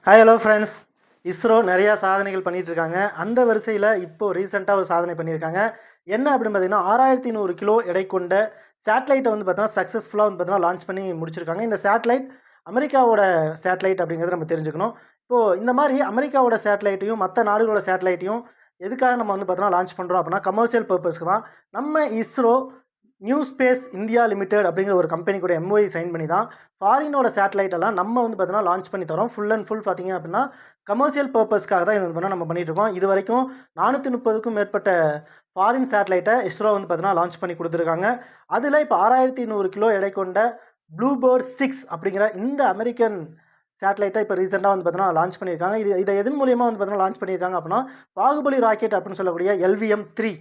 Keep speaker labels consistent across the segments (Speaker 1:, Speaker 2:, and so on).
Speaker 1: Hi hello friends. ISRO நிறையா சாதனைகள் பண்ணிகிட்டு இருக்காங்க. அந்த வரிசையில் இப்போது ரீசெண்டாக ஒரு சாதனை பண்ணியிருக்காங்க. என்ன அப்படின்னு பார்த்தீங்கன்னா 6100 கிலோ எடை கொண்ட சேட்டலைட்டை வந்து பார்த்தீங்கன்னா சக்ஸஸ்ஃபுல்லாக வந்து பார்த்தீங்கன்னா லான்ச் பண்ணி முடிச்சிருக்காங்க. இந்த சேட்டலைட் அமெரிக்காவோட சேட்டலைட் அப்படிங்கிறத நம்ம தெரிஞ்சுக்கணும். இப்போது இந்த மாதிரி அமெரிக்காவோட சேட்டலைட்டையும் மற்ற நாடுகளோட சேட்டலைட்டையும் எதுக்காக நம்ம வந்து பார்த்தோன்னா லான்ச் பண்ணுறோம் அப்படின்னா கமர்ஷியல் பர்பஸ்க்கு தான். நம்ம ISRO new space India limited அப்படிங்கிற ஒரு கம்பெனி கூட எம்ஓஐ சைன் பண்ணி தான் ஃபாரினோட சேட்டலைட் எல்லாம் நம்ம வந்து பார்த்தீங்கன்னா லான்ச் பண்ணி தரோம். ஃபுல் அண்ட் ஃபுல் பார்த்தீங்க அப்படின்னா கமர்ஷியல் பர்பஸ்க்காக தான் இது வந்து நம்ம பண்ணிட்டு இருக்கோம். இது வரைக்கும் 430க்கும் மேற்பட்ட ஃபாரின் சேட்டலைட்டை இஸ்ரோ வந்து பார்த்தீங்கன்னா லான்ச் பண்ணி கொடுத்துருக்காங்க. அதில் இப்போ 6100 கிலோ எடை கொண்ட ப்ளூபேர்ட் 6 அப்படிங்கிற இந்த அமெரிக்கன் சேட்டலைட்டை இப்போ ரீசெண்டாக வந்து பார்த்தீங்கன்னா லான்ச் பண்ணியிருக்காங்க. இதை எதன் மூலியமாக வந்து பார்த்தீங்கன்னா லான்ச் பண்ணியிருக்காங்க அப்படின்னா பாகுபலி ராக்கெட் அப்படின்னு சொல்லக்கூடிய LVM-3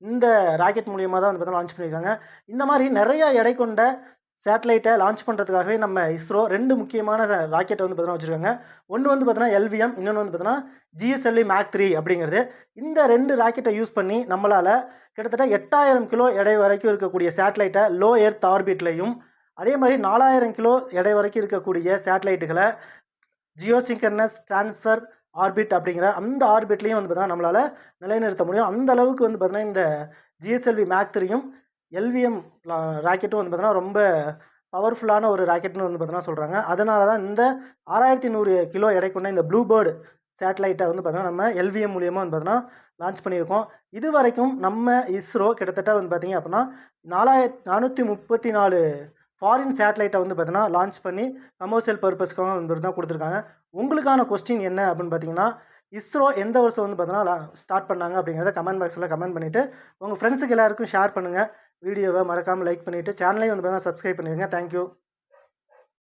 Speaker 1: இந்த ராக்கெட் மூலியமாக தான் வந்து பார்த்தீங்கன்னா லான்ச் பண்ணியிருக்காங்க. இந்த மாதிரி நிறைய எடை கொண்ட சேட்டலைட்டை லான்ச் பண்ணுறதுக்காகவே நம்ம இஸ்ரோ 2 முக்கியமான ராக்கெட்டை வந்து பார்த்தீங்கன்னா வச்சுருக்காங்க. ஒன்று வந்து பார்த்தீங்கன்னா LVM, இன்னொன்று வந்து பார்த்தீங்கன்னா GSLV Mark 3 அப்படிங்கிறது. இந்த 2 ராக்கெட்டை யூஸ் பண்ணி நம்மளால் கிட்டத்தட்ட 8000 கிலோ எடை வரைக்கும் இருக்கக்கூடிய சேட்டலைட்டை லோ எர்த் ஆர்பிட்லையும், அதே மாதிரி 4000 கிலோ எடை வரைக்கும் இருக்கக்கூடிய சேட்டலைட்டுகளை ஜியோசிங்கர்னஸ் ட்ரான்ஸ்ஃபர் ஆர்பிட் அப்படிங்கிற அந்த ஆர்பிட்லேயும் வந்து பார்த்தீங்கன்னா நம்மளால் நிலைநிறுத்த முடியும். அந்த அளவுக்கு வந்து பார்த்தீங்கன்னா இந்த GSLV Mark 3யும் LVM ராக்கெட்டும் வந்து பார்த்தீங்கன்னா ரொம்ப பவர்ஃபுல்லான ஒரு ராக்கெட்னு வந்து பார்த்தீங்கன்னா சொல்கிறாங்க. அதனால தான் இந்த 6100 கிலோ எடை கொண்ட இந்த ப்ளூபேர்டு சேட்டலைட்டை வந்து பார்த்தீங்கன்னா நம்ம LVM மூலியமாக வந்து பார்த்தீங்கன்னா லான்ச் பண்ணியிருக்கோம். இது வரைக்கும் நம்ம இஸ்ரோ கிட்டத்தட்ட வந்து பார்த்தீங்க அப்படின்னா 434 ஃபாரின் சேட்டலைட்டை வந்து பார்த்தீங்கன்னா லான்ச் பண்ணி கமர்ஷியல் பர்பஸ்க்காக வந்து தான் கொடுத்துருக்காங்க. உங்களுக்கான கொஸ்டின் என்ன அப்படின்னு பார்த்தீங்கன்னா, இஸ்ரோ எந்த வருஷம் வந்து பார்த்தீங்கன்னா ஸ்டார்ட் பண்ணாங்க அப்படிங்கிறத கமெண்ட் பாக்ஸில் கமெண்ட் பண்ணிவிட்டு உங்கள் ஃப்ரெண்ட்ஸுக்கு எல்லாருக்கும் ஷேர் பண்ணுங்கள். வீடியோவை மறக்காமல் லைக் பண்ணிவிட்டு சேனலையும் வந்து பார்த்தீங்கன்னா சப்ஸ்கிரைப் பண்ணிடுங்க. தேங்க்யூ.